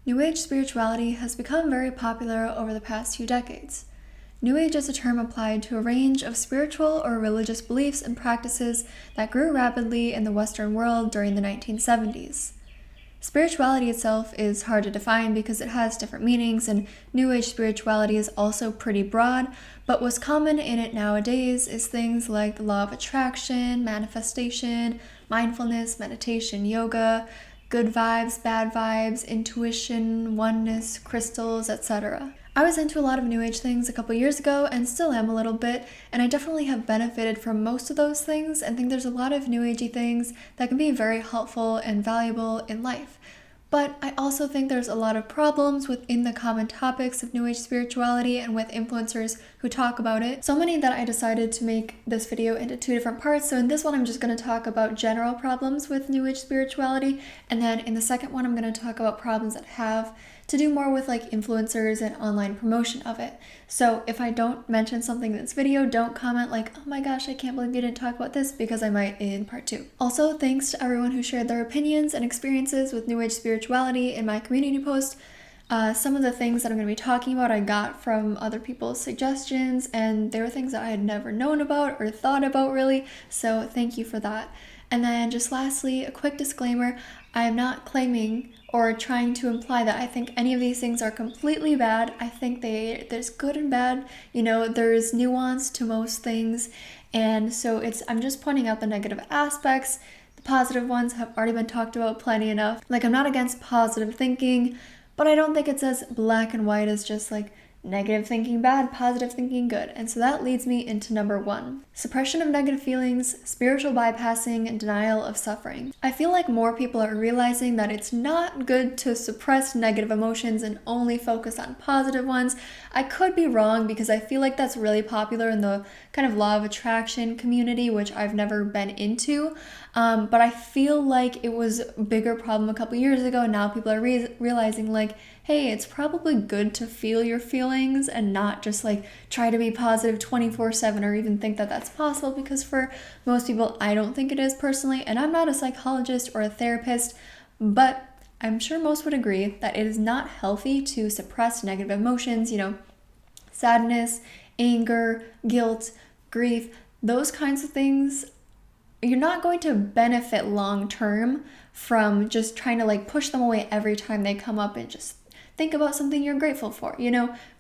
New Age spirituality has become very popular over the past few decades. New Age is a term applied to a range of spiritual or religious beliefs and practices that grew rapidly in the Western world during the 1970s. Spirituality itself is hard to define because it has different meanings, and New Age spirituality is also pretty broad, but what's common in it nowadays is things like the law of attraction, manifestation, mindfulness, meditation, yoga, good vibes, bad vibes, intuition, oneness, crystals, etc. I was into a lot of New Age things a couple years ago and still am a little bit, and I definitely have benefited from most of those things and think there's a lot of New Agey things that can be very helpful and valuable in life. But I also think there's a lot of problems within the common topics of New Age spirituality and with influencers who talk about it. So many that I decided to make this video into two different parts. So in this one, I'm just going to talk about general problems with New Age spirituality. And then in the second one, I'm going to talk about problems that have to do more with like influencers and online promotion of it. So if I don't mention something in this video, don't comment like, oh my gosh, I can't believe you didn't talk about this, because I might in part 2. Also, thanks to everyone who shared their opinions and experiences with New Age spirituality in my community post. Some of the things that I'm going to be talking about I got from other people's suggestions, and they were things that I had never known about or thought about really, so thank you for that. And then just lastly, a quick disclaimer, I am not claiming or trying to imply that I think any of these things are completely bad. I think there's good and bad, there's nuance to most things, and so I'm just pointing out the negative aspects. The positive ones have already been talked about plenty enough. Like, I'm not against positive thinking, but I don't think it's as black and white as just like negative thinking bad, positive thinking good. And so that leads me into number 1. Suppression of negative feelings, spiritual bypassing, and denial of suffering. I feel like more people are realizing that it's not good to suppress negative emotions and only focus on positive ones. I could be wrong, because I feel like that's really popular in the kind of law of attraction community, which I've never been into. But I feel like it was a bigger problem a couple years ago. Now people are realizing like, hey, it's probably good to feel your feelings and not just like try to be positive 24/7 or even think that that's possible, because for most people, I don't think it is personally, and I'm not a psychologist or a therapist, but I'm sure most would agree that it is not healthy to suppress negative emotions, sadness, anger, guilt, grief, those kinds of things. You're not going to benefit long term from just trying to like push them away every time they come up, and just think about something you're grateful for.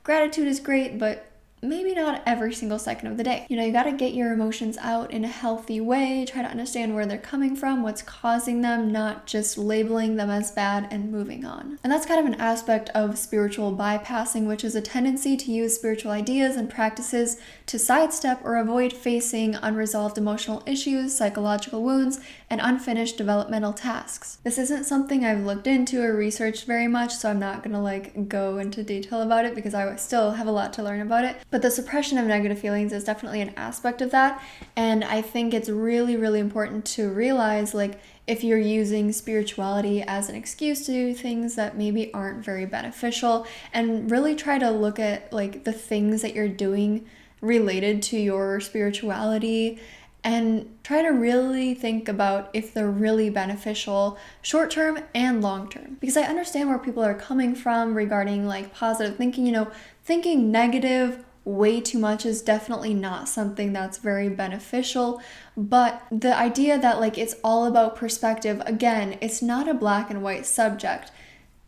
Gratitude is great, but maybe not every single second of the day. You gotta get your emotions out in a healthy way, try to understand where they're coming from, what's causing them, not just labeling them as bad and moving on. And that's kind of an aspect of spiritual bypassing, which is a tendency to use spiritual ideas and practices to sidestep or avoid facing unresolved emotional issues, psychological wounds, and unfinished developmental tasks. This isn't something I've looked into or researched very much, so I'm not gonna like go into detail about it, because I still have a lot to learn about it. But the suppression of negative feelings is definitely an aspect of that, and I think it's really, really important to realize, like, if you're using spirituality as an excuse to do things that maybe aren't very beneficial, and really try to look at like the things that you're doing related to your spirituality, and try to really think about if they're really beneficial short-term and long-term. Because I understand where people are coming from regarding like positive thinking. Thinking negative way too much is definitely not something that's very beneficial, but the idea that like it's all about perspective, again, it's not a black and white subject.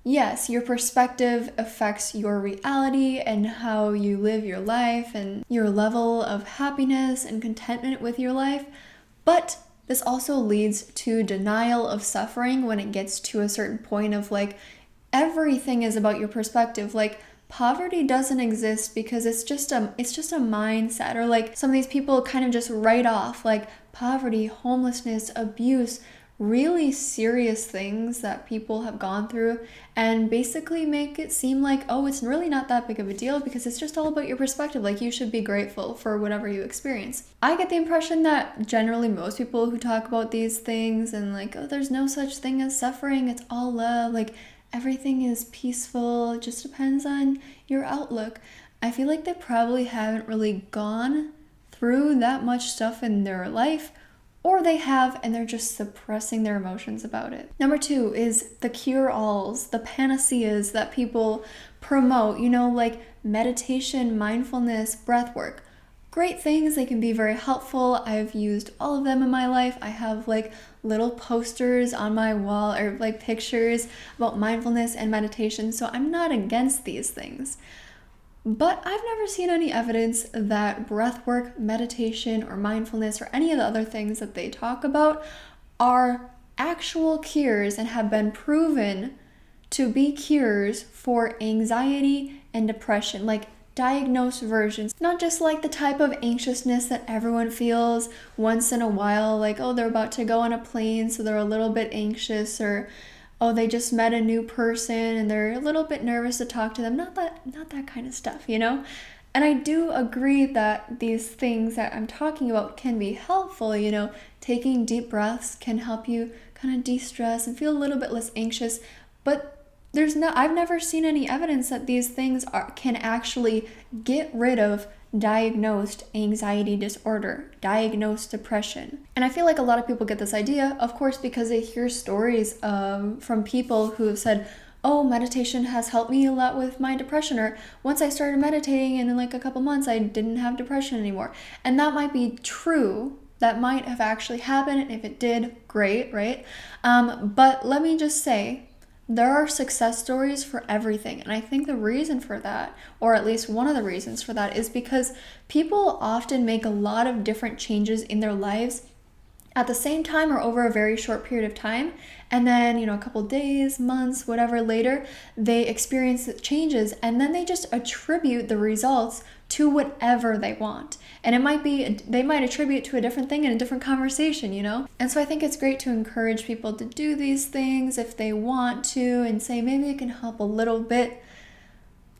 Yes, your perspective affects your reality and how you live your life and your level of happiness and contentment with your life, but this also leads to denial of suffering when it gets to a certain point of like everything is about your perspective. Like, poverty doesn't exist because it's just a mindset, or like some of these people kind of just write off like poverty, homelessness, abuse, really serious things that people have gone through, and basically make it seem like, oh, it's really not that big of a deal because it's just all about your perspective. Like, you should be grateful for whatever you experience. I get the impression that generally most people who talk about these things and like, oh, there's no such thing as suffering, it's all love, like everything is peaceful, it just depends on your outlook. I feel like they probably haven't really gone through that much stuff in their life, or they have and they're just suppressing their emotions about it. Number 2 is the cure-alls, the panaceas that people promote, like meditation, mindfulness, breath work. Great things, they can be very helpful. I've used all of them in my life. I have like little posters on my wall or like pictures about mindfulness and meditation, so I'm not against these things. But I've never seen any evidence that breathwork, meditation, or mindfulness, or any of the other things that they talk about are actual cures and have been proven to be cures for anxiety and depression, like diagnosed versions, not just like the type of anxiousness that everyone feels once in a while, like, oh, they're about to go on a plane, so they're a little bit anxious, or oh, they just met a new person and they're a little bit nervous to talk to them. Not that kind of stuff, And I do agree that these things that I'm talking about can be helpful, taking deep breaths can help you kind of de-stress and feel a little bit less anxious, but I've never seen any evidence that these things can actually get rid of diagnosed anxiety disorder, diagnosed depression. And I feel like a lot of people get this idea, of course, because they hear stories from people who have said, oh, meditation has helped me a lot with my depression, or once I started meditating and in like a couple months I didn't have depression anymore. And that might be true. That might have actually happened, and if it did, great, right? But let me just say, there are success stories for everything. And I think the reason for that, or at least one of the reasons for that, is because people often make a lot of different changes in their lives at the same time or over a very short period of time. And then, a couple days, months, whatever later, they experience changes, and then they just attribute the results to whatever they want. And they might attribute to a different thing in a different conversation, And so I think it's great to encourage people to do these things if they want to and say, maybe it can help a little bit.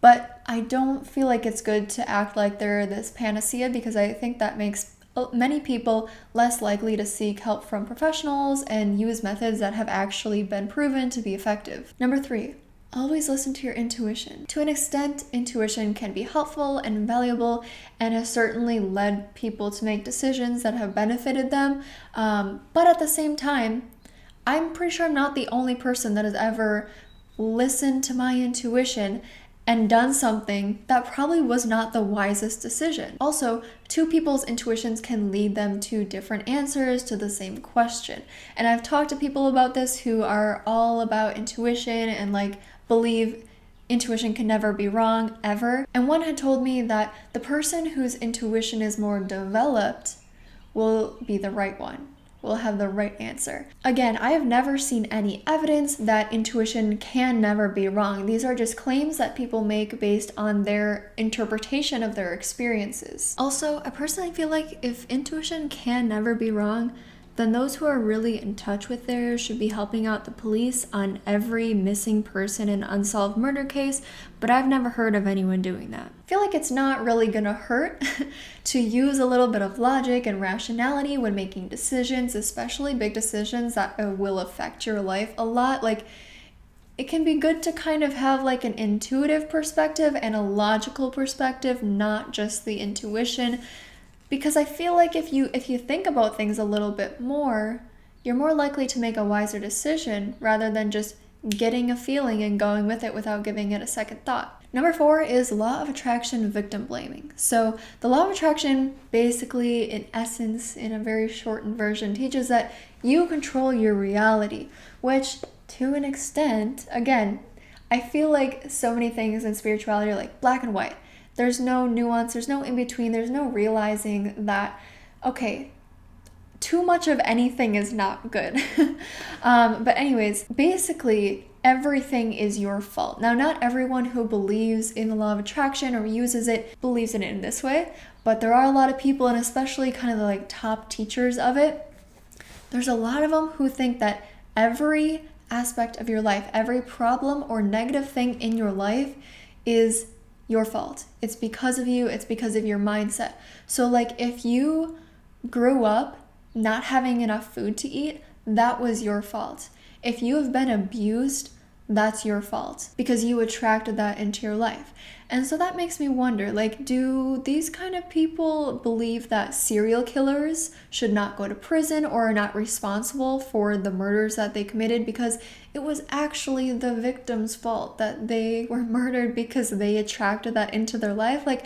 But I don't feel like it's good to act like they're this panacea, because I think that makes many people less likely to seek help from professionals and use methods that have actually been proven to be effective. Number 3, always listen to your intuition. To an extent, intuition can be helpful and valuable and has certainly led people to make decisions that have benefited them. But at the same time, I'm pretty sure I'm not the only person that has ever listened to my intuition and done something that probably was not the wisest decision. Also, two people's intuitions can lead them to different answers to the same question. And I've talked to people about this who are all about intuition and believe intuition can never be wrong, ever. And one had told me that the person whose intuition is more developed will be the right one, will have the right answer. Again, I have never seen any evidence that intuition can never be wrong. These are just claims that people make based on their interpretation of their experiences. Also, I personally feel like if intuition can never be wrong, then those who are really in touch with theirs should be helping out the police on every missing person and unsolved murder case, but I've never heard of anyone doing that. I feel like it's not really gonna hurt to use a little bit of logic and rationality when making decisions, especially big decisions that will affect your life a lot. It can be good to kind of have an intuitive perspective and a logical perspective, not just the intuition. Because I feel like if you think about things a little bit more, you're more likely to make a wiser decision rather than just getting a feeling and going with it without giving it a second thought. Number 4 is law of attraction victim blaming. So the law of attraction basically, in essence, in a very shortened version, teaches that you control your reality, which to an extent, again, I feel like so many things in spirituality are like black and white. There's no nuance, there's no in between, there's no realizing that, okay, too much of anything is not good. But anyways, basically, everything is your fault. Now, not everyone who believes in the law of attraction or uses it believes in it in this way, but there are a lot of people, and especially kind of the top teachers of it, there's a lot of them who think that every aspect of your life, every problem or negative thing in your life is your fault. It's because of you, it's because of your mindset. So if you grew up not having enough food to eat, that was your fault. If you have been abused that's your fault because you attracted that into your life. And so that makes me wonder, like, do these kind of people believe that serial killers should not go to prison or are not responsible for the murders that they committed because it was actually the victim's fault that they were murdered because they attracted that into their life? Like,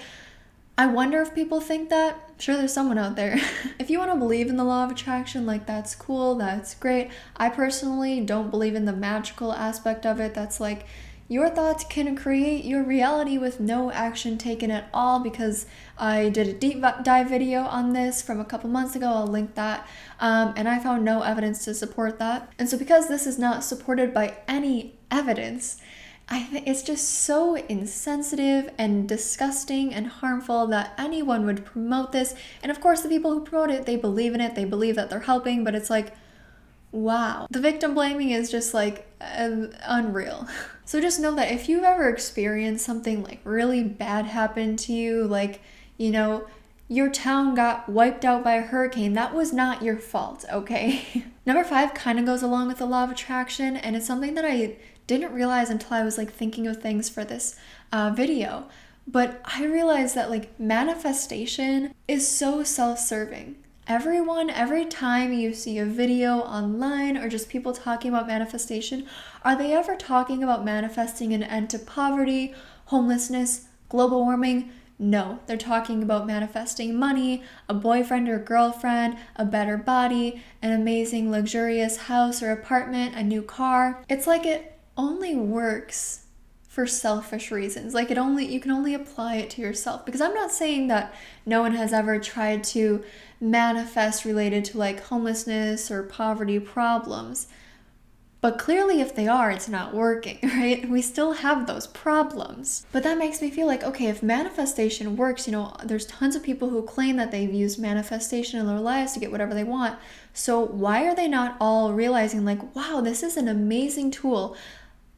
I wonder if people think that. Sure, there's someone out there. If you want to believe in the law of attraction, like, that's cool, that's great. I personally don't believe in the magical aspect of it. That's like, your thoughts can create your reality with no action taken at all, because I did a deep dive video on this from a couple months ago. I'll link that. And I found no evidence to support that. And so because this is not supported by any evidence, I think it's just so insensitive and disgusting and harmful that anyone would promote this. And of course, the people who promote it, they believe in it. They believe that they're helping, but it's like, wow. The victim blaming is just like unreal. So just know that if you've ever experienced something like really bad happen to you, like, you know, your town got wiped out by a hurricane, that was not your fault, okay? Number 5 kind of goes along with the law of attraction, and it's something that I didn't realize until I was like thinking of things for this video. But I realized that like manifestation is so self-serving. Every time you see a video online or just people talking about manifestation, are they ever talking about manifesting an end to poverty, homelessness, global warming? No, they're talking about manifesting money, a boyfriend or girlfriend, a better body, an amazing luxurious house or apartment, a new car. It's like it only works for selfish reasons. Like you can only apply it to yourself. Because I'm not saying that no one has ever tried to manifest related to like homelessness or poverty problems. But clearly if they are, it's not working, right? We still have those problems. But that makes me feel like, okay, if manifestation works, you know, there's tons of people who claim that they've used manifestation in their lives to get whatever they want. So why are they not all realizing like, wow, this is an amazing tool.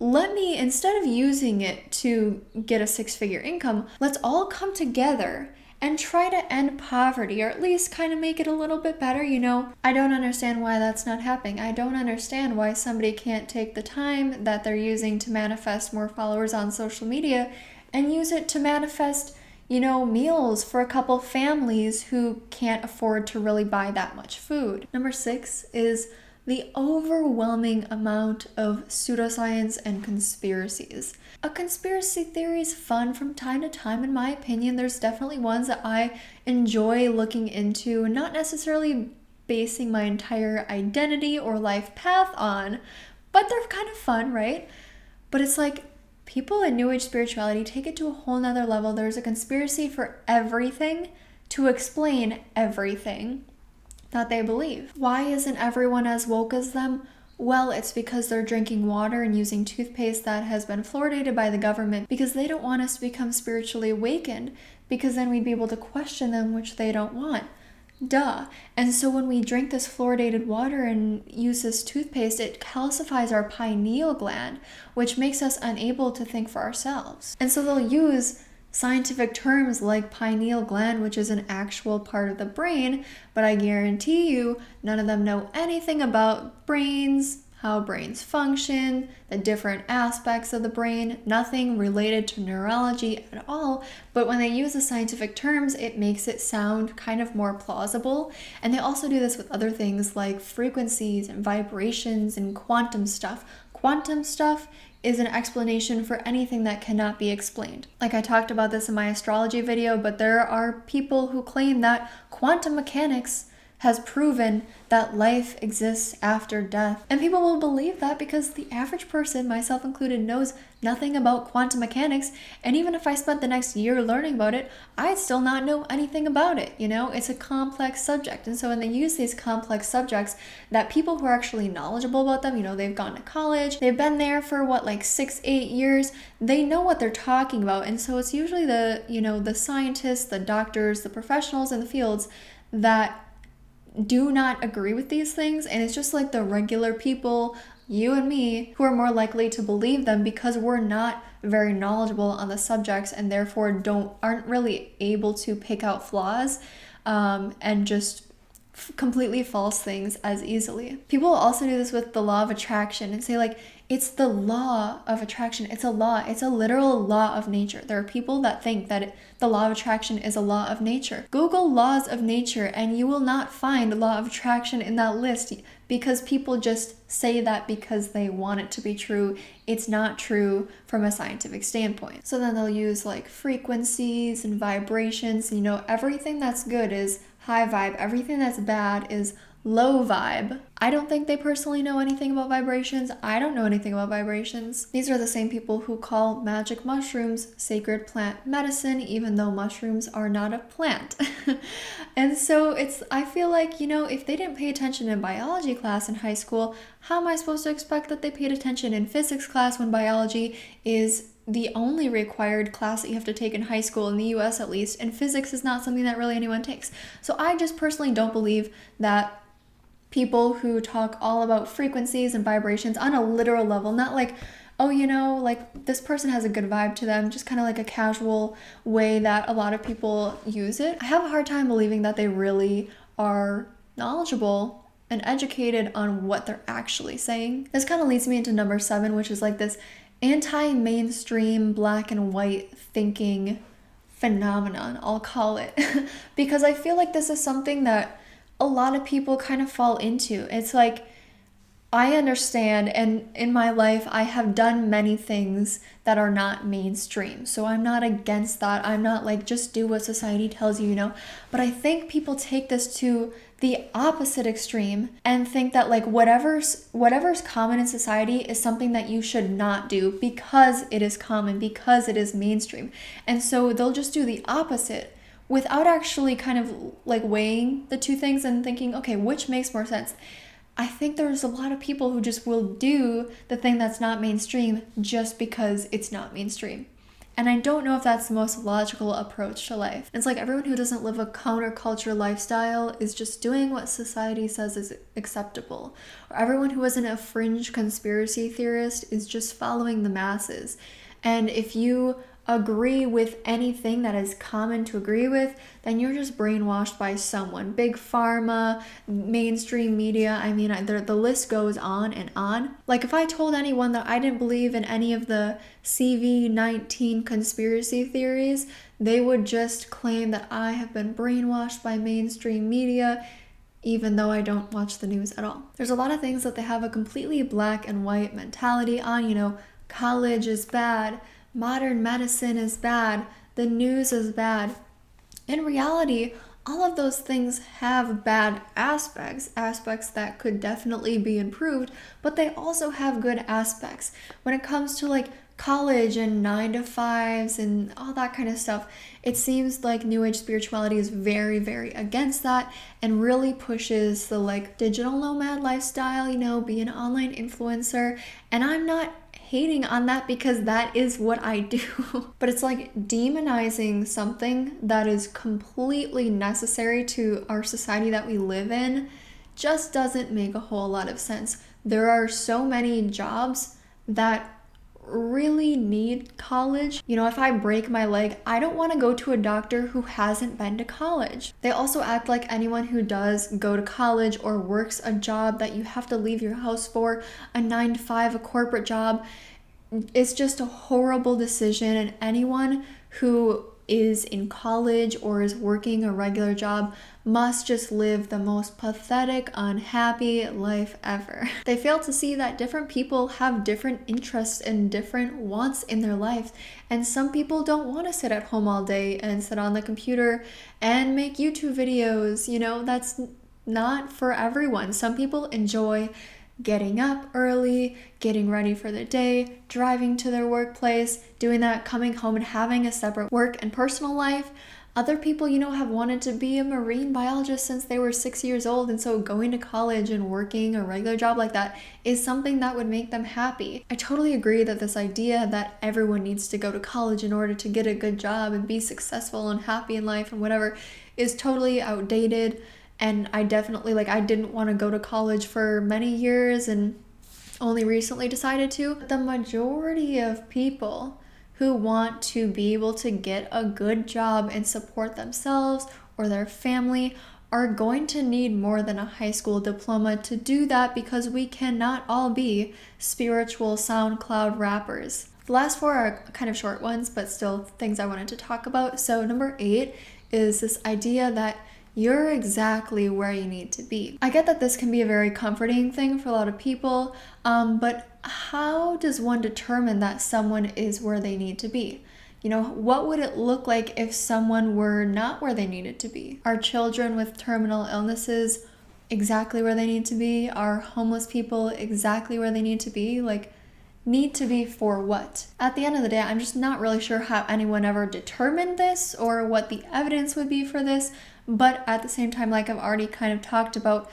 Let me, instead of using it to get a 6-figure income, let's all come together and try to end poverty, or at least kind of make it a little bit better, you know? I don't understand why that's not happening. I don't understand why somebody can't take the time that they're using to manifest more followers on social media and use it to manifest, you know, meals for a couple families who can't afford to really buy that much food. Number 6 is the overwhelming amount of pseudoscience and conspiracies. A conspiracy theory is fun from time to time, in my opinion. There's definitely ones that I enjoy looking into, not necessarily basing my entire identity or life path on, but they're kind of fun, right? But it's like people in New Age spirituality take it to a whole nother level. There's a conspiracy for everything to explain everything that they believe. Why isn't everyone as woke as them? Well, it's because they're drinking water and using toothpaste that has been fluoridated by the government because they don't want us to become spiritually awakened, because then we'd be able to question them, which they don't want. Duh. And so when we drink this fluoridated water and use this toothpaste, it calcifies our pineal gland, which makes us unable to think for ourselves. And so they'll use scientific terms like pineal gland, which is an actual part of the brain, but I guarantee you none of them know anything about brains, how brains function, the different aspects of the brain, nothing related to neurology at all. But when they use the scientific terms, it makes it sound kind of more plausible. And they also do this with other things like frequencies and vibrations and quantum stuff. Quantum stuff is an explanation for anything that cannot be explained. Like I talked about this in my astrology video, but there are people who claim that quantum mechanics has proven that life exists after death. And people will believe that because the average person, myself included, knows nothing about quantum mechanics. And even if I spent the next year learning about it, I'd still not know anything about it. You know, it's a complex subject. And so when they use these complex subjects, that people who are actually knowledgeable about them, you know, they've gone to college, they've been there for what, like 6-8 years, they know what they're talking about. And so it's usually the, you know, the scientists, the doctors, the professionals in the fields that do not agree with these things, and it's just like the regular people, you and me, who are more likely to believe them because we're not very knowledgeable on the subjects and therefore aren't really able to pick out flaws and just completely false things as easily. People also do this with the law of attraction and say like, it's the law of attraction. It's a law. It's a literal law of nature. There are people that think that the law of attraction is a law of nature. Google laws of nature and you will not find law of attraction in that list, because people just say that because they want it to be true. It's not true from a scientific standpoint. So then they'll use like frequencies and vibrations. Everything that's good is high vibe. Everything that's bad is low vibe. I don't think they personally know anything about vibrations. I don't know anything about vibrations. These are the same people who call magic mushrooms sacred plant medicine, even though mushrooms are not a plant. And so I feel like, if they didn't pay attention in biology class in high school, how am I supposed to expect that they paid attention in physics class when biology is the only required class that you have to take in high school, in the US at least, and physics is not something that really anyone takes. So I just personally don't believe that people who talk all about frequencies and vibrations on a literal level, not like, oh, like this person has a good vibe to them, just kind of like a casual way that a lot of people use it. I have a hard time believing that they really are knowledgeable and educated on what they're actually saying. This kind of leads me into number 7, which is like this anti-mainstream black and white thinking phenomenon, I'll call it. Because I feel like this is something that a lot of people kind of fall into. It's like, I understand, and in my life I have done many things that are not mainstream, so I'm not against that. I'm not like, just do what society tells you, but I think people take this to the opposite extreme and think that like whatever's common in society is something that you should not do because it is common, because it is mainstream. And so they'll just do the opposite without actually kind of like weighing the two things and thinking, okay, which makes more sense? I think there's a lot of people who just will do the thing that's not mainstream just because it's not mainstream. And I don't know if that's the most logical approach to life. It's like everyone who doesn't live a counterculture lifestyle is just doing what society says is acceptable. Or everyone who isn't a fringe conspiracy theorist is just following the masses. And if you agree with anything that is common to agree with, then you're just brainwashed by someone. Big pharma, mainstream media, I mean, the list goes on and on. Like if I told anyone that I didn't believe in any of the CV-19 conspiracy theories, they would just claim that I have been brainwashed by mainstream media, even though I don't watch the news at all. There's a lot of things that they have a completely black and white mentality on, college is bad, modern medicine is bad, the news is bad. In reality, all of those things have bad aspects that could definitely be improved, but they also have good aspects. When it comes to like college and 9-to-5s and all that kind of stuff, it seems like New Age spirituality is very, very against that and really pushes the like digital nomad lifestyle, be an online influencer. And I'm not hating on that because that is what I do. But it's like demonizing something that is completely necessary to our society that we live in just doesn't make a whole lot of sense. There are so many jobs that really need college. If I break my leg, I don't want to go to a doctor who hasn't been to college. They also act like anyone who does go to college or works a job that you have to leave your house for, a 9-to-5, a corporate job, it's just a horrible decision. And anyone who is in college or is working a regular job must just live the most pathetic, unhappy life ever. They fail to see that different people have different interests and different wants in their lives. And some people don't want to sit at home all day and sit on the computer and make YouTube videos. That's not for everyone. Some people enjoy getting up early, getting ready for the day, driving to their workplace, doing that, coming home and having a separate work and personal life. Other people, have wanted to be a marine biologist since they were 6 years old, and so going to college and working a regular job like that is something that would make them happy. I totally agree that this idea that everyone needs to go to college in order to get a good job and be successful and happy in life and whatever is totally outdated. And I definitely, I didn't want to go to college for many years and only recently decided to. The majority of people who want to be able to get a good job and support themselves or their family are going to need more than a high school diploma to do that, because we cannot all be spiritual SoundCloud rappers. The last four are kind of short ones, but still things I wanted to talk about. So number 8 is this idea that you're exactly where you need to be. I get that this can be a very comforting thing for a lot of people, but how does one determine that someone is where they need to be? You know, what would it look like if someone were not where they needed to be? Are children with terminal illnesses exactly where they need to be? Are homeless people exactly where they need to be? Like, need to be for what? At the end of the day, I'm just not really sure how anyone ever determined this or what the evidence would be for this. But at the same time, like I've already kind of talked about,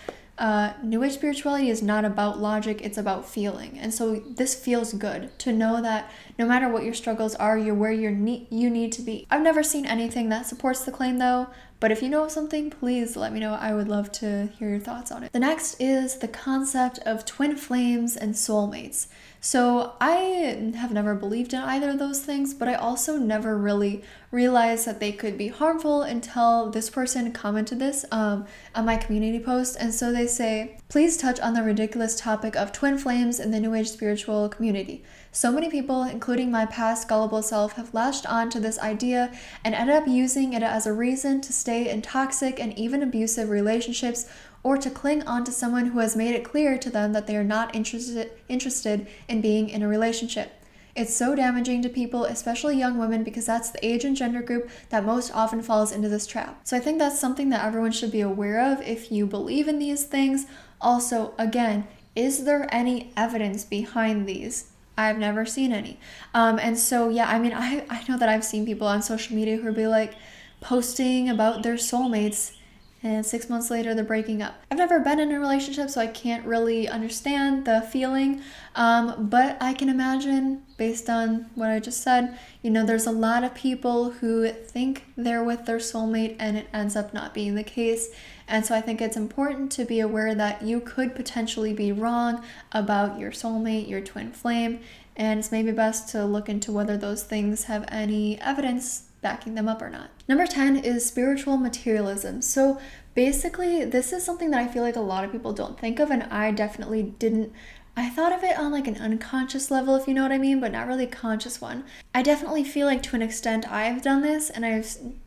New Age spirituality is not about logic, it's about feeling. And so this feels good to know that no matter what your struggles are, you're where you need to be. I've never seen anything that supports the claim though, but if you know something, please let me know. I would love to hear your thoughts on it. The next is the concept of twin flames and soulmates. So I have never believed in either of those things, but I also never really realized that they could be harmful until this person commented this on my community post. And so they say, please touch on the ridiculous topic of twin flames in the New Age spiritual community. So many people, including my past gullible self, have latched on to this idea and ended up using it as a reason to stay in toxic and even abusive relationships, or to cling on to someone who has made it clear to them that they are not interested in being in a relationship. It's so damaging to people, especially young women, because that's the age and gender group that most often falls into this trap. So I think that's something that everyone should be aware of if you believe in these things. Also, again, is there any evidence behind these? I've never seen any. And so, yeah, I mean, I know that I've seen people on social media who will be like posting about their soulmates, and 6 months later they're breaking up. I've never been in a relationship, so I can't really understand the feeling, but I can imagine, based on what I just said, you know, there's a lot of people who think they're with their soulmate and it ends up not being the case. And so I think it's important to be aware that you could potentially be wrong about your soulmate, your twin flame, and it's maybe best to look into whether those things have any evidence backing them up or not. Number 10 is spiritual materialism. So basically, this is something that I feel like a lot of people don't think of, and I definitely didn't. I thought of it on like an unconscious level, if you know what I mean, but not really a conscious one. I definitely feel like to an extent I've done this, and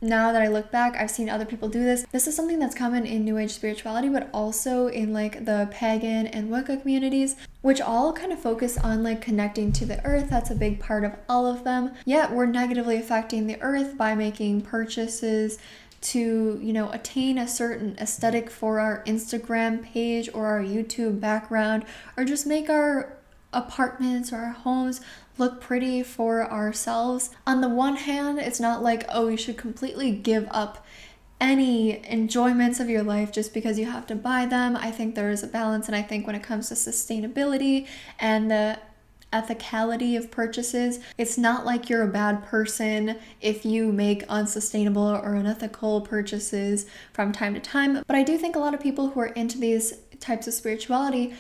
now that I look back, I've seen other people do this. This is something that's common in New Age spirituality, but also in like the pagan and Wicca communities, which all kind of focus on like connecting to the earth. That's a big part of all of them. Yet we're negatively affecting the earth by making purchases to, you know, attain a certain aesthetic for our Instagram page or our YouTube background, or just make our apartments or our homes look pretty for ourselves. On the one hand, it's not like, oh, you should completely give up any enjoyments of your life just because you have to buy them. I think there is a balance, and I think when it comes to sustainability and the ethicality of purchases, it's not like you're a bad person if you make unsustainable or unethical purchases from time to time. But I do think a lot of people who are into these types of spirituality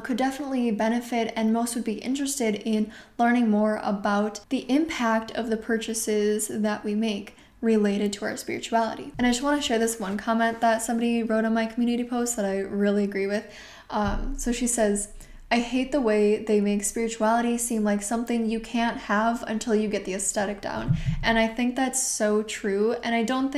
could definitely benefit, and most would be interested in learning more about the impact of the purchases that we make related to our spirituality. And I just want to share this one comment that somebody wrote on my community post that I really agree with. So she says, I hate the way they make spirituality seem like something you can't have until you get the aesthetic down. And I think that's so true. And I don't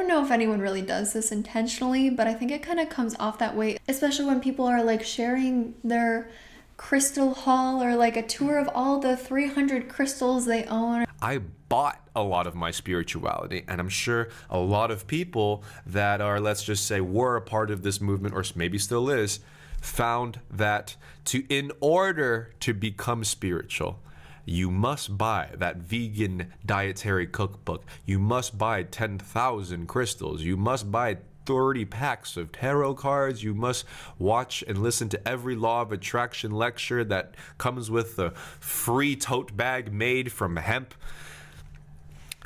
know if anyone really does this intentionally, but I think it kind of comes off that way, especially when people are like sharing their crystal haul or like a tour of all the 300 crystals they own. I bought a lot of my spirituality, and I'm sure a lot of people that are, let's just say, were a part of this movement, or maybe still is, found that in order to become spiritual, you must buy that vegan dietary cookbook. You must buy 10,000 crystals. You must buy 30 packs of tarot cards. You must watch and listen to every law of attraction lecture that comes with a free tote bag made from hemp.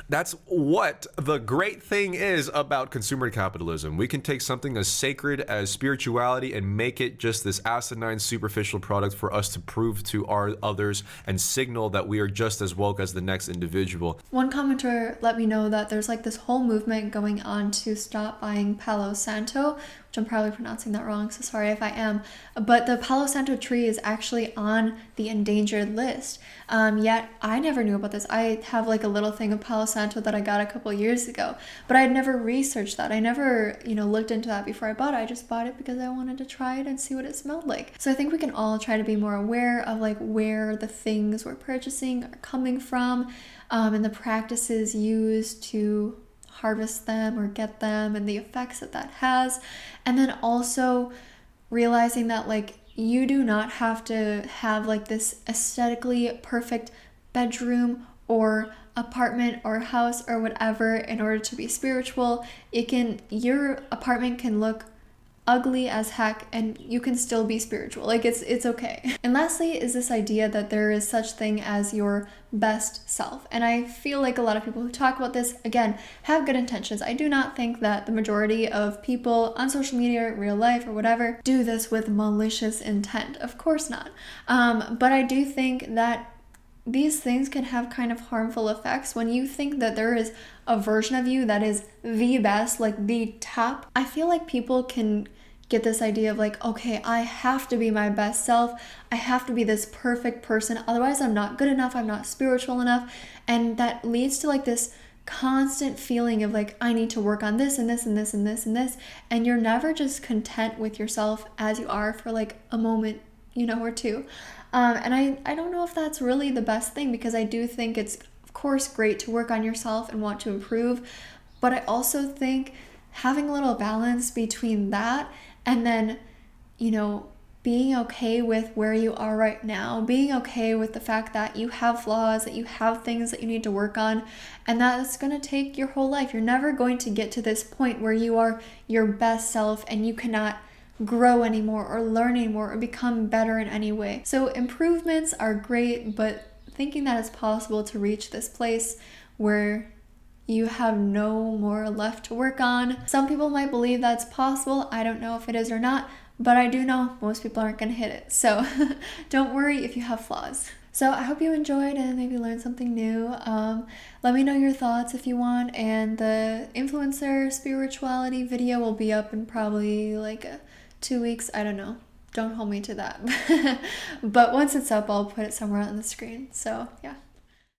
That's what the great thing is about consumer capitalism. We can take something as sacred as spirituality and make it just this asinine, superficial product for us to prove to our others and signal that we are just as woke as the next individual. One commenter let me know that there's like this whole movement going on to stop buying Palo Santo, which I'm probably pronouncing that wrong, so sorry if I am. But the Palo Santo tree is actually on the endangered list. Yet I never knew about this. I have like a little thing of Palo Santo that I got a couple years ago, but I had never researched that. I never, looked into that before I bought it. I just bought it because I wanted to try it and see what it smelled like. So I think we can all try to be more aware of like where the things we're purchasing are coming from, and the practices used to harvest them or get them and the effects that that has. And then also realizing that like you do not have to have like this aesthetically perfect bedroom or apartment or house or whatever in order to be spiritual. Your apartment can look ugly as heck and you can still be spiritual. Like it's okay. And lastly is this idea that there is such thing as your best self. And I feel like a lot of people who talk about this, again, have good intentions. I do not think that the majority of people on social media, real life or whatever, do this with malicious intent. Of course not. But I do think that these things can have kind of harmful effects when you think that there is a version of you that is the best, like the top. I feel like people can get this idea of like, okay, I have to be my best self. I have to be this perfect person. Otherwise, I'm not good enough. I'm not spiritual enough. And that leads to like this constant feeling of like, I need to work on this and this and this and this and this. And you're never just content with yourself as you are for like a moment, or two. And I don't know if that's really the best thing, because I do think it's, of course, great to work on yourself and want to improve. But I also think having a little balance between that and then, being okay with where you are right now, being okay with the fact that you have flaws, that you have things that you need to work on, and that's going to take your whole life. You're never going to get to this point where you are your best self and you cannot grow anymore or learn anymore or become better in any way. So improvements are great, but thinking that it's possible to reach this place where you have no more left to work on. Some people might believe that's possible. I don't know if it is or not, but I do know most people aren't going to hit it. So don't worry if you have flaws. So I hope you enjoyed and maybe learned something new. Let me know your thoughts if you want. And the influencer spirituality video will be up in probably like 2 weeks. I don't know. Don't hold me to that. But once it's up, I'll put it somewhere on the screen. So yeah.